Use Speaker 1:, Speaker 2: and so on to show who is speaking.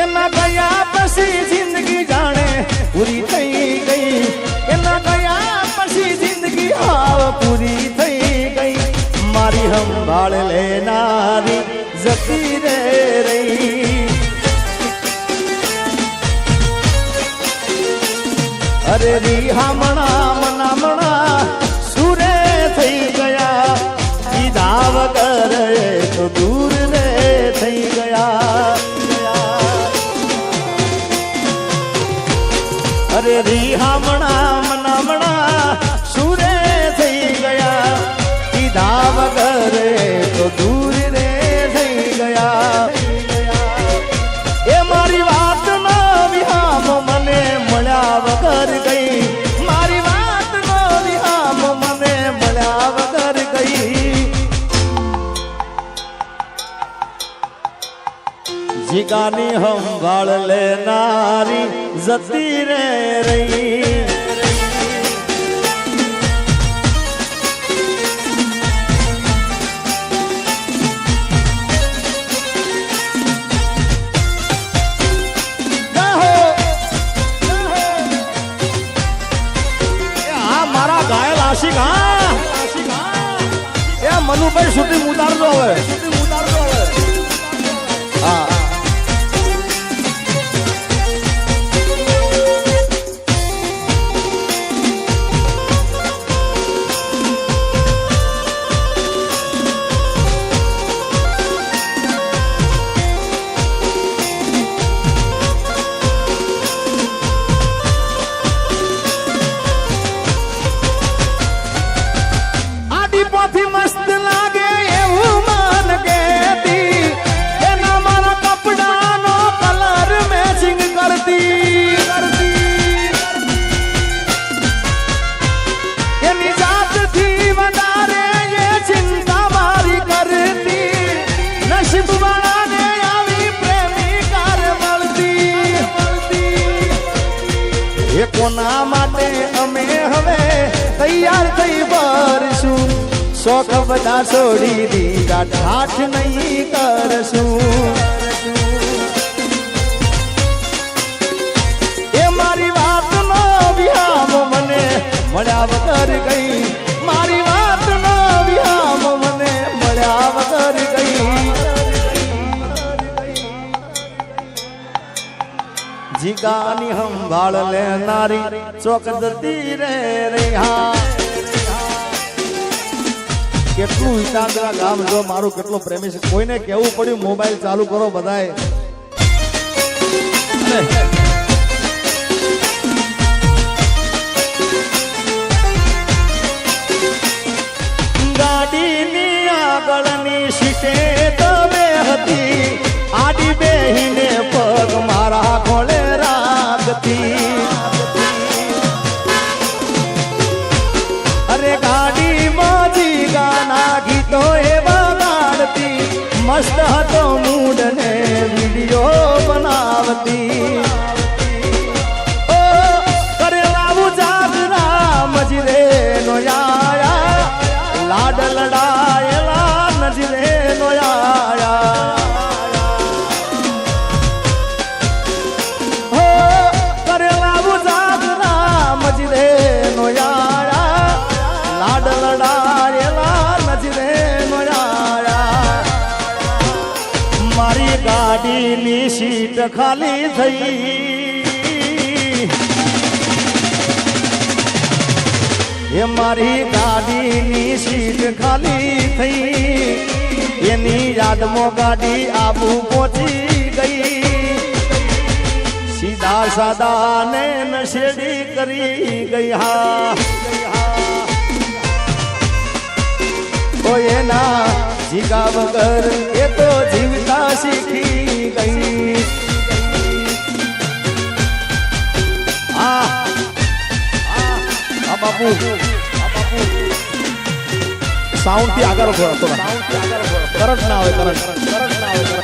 Speaker 1: એના ગયા પછી જિંદગી જાણે પૂરી થઈ ગઈ એના ગયા પછી જિંદગી હાવ પૂરી થઈ ગઈ મારી સંભાળ લેનારી જતી રે રહી અરે રી હામણા મનામણા સુરે થઈ ગયા દીધા વગર તો દૂર રે થઈ ગયા અરે રી હામણા મનામણા સુરે થઈ ગયા દીધા વગર તો દૂર રે થઈ ગયા એ મારી વાત નો વિહામ મને મળ્યા વગર ગઈ મારી વાત નો વિહામ મને મળ્યા વગર ગઈ જીગાની સંભાળ લેનારી જતી રે રહી મનુભાઈ શૂટિંગ ઉતારજો હવે હા કોના માટે અમે હવે તૈયાર થઈ ભરશું શોખ બધા છોડી દીધા ઠાઠ નહીં કરશું એ મારી વાત નો વિહામ મને મળ્યા વગર ગઈ મારી વાત નો વિહામ મને મળ્યા વગર ગઈ જીગાની સંભાળ લેનારી ચોક જતી રે રહ્યા કેટલું વિચારતા ગામ જો મારું કેટલો પ્રેમી છે કોઈને કેવું પડ્યું મોબાઈલ ચાલુ કરો બધાએ ગાડીની આગળની સીટે તમે હતી આડી બેહીને પગ મારા ખોળે રાખતી અરે ગાડી મોજી ગાના ગીતો એવા ગાડતી મસ્ત હતો મૂડ ને વિડીયો બનાવતી ઓ કરે લાવું જાગરા મજરે નો આયા લાડ લડાયેલા નજરે નો આયા ગાડીની સીટ ખાલી થઈ એ મારી ગાડીની સીટ ખાલી થઈ એની યાદમાં ગાડી આબુ પહોંચી ગઈ સીધા સાદા ને નશેડી કરી ગઈ હા ઓ એના જીગા વગર એ તો જીવતા શીખી ગઈ બાપુ સાઉન્ડ થી આગળ કરંટ ના આવે કરંટ ના આવે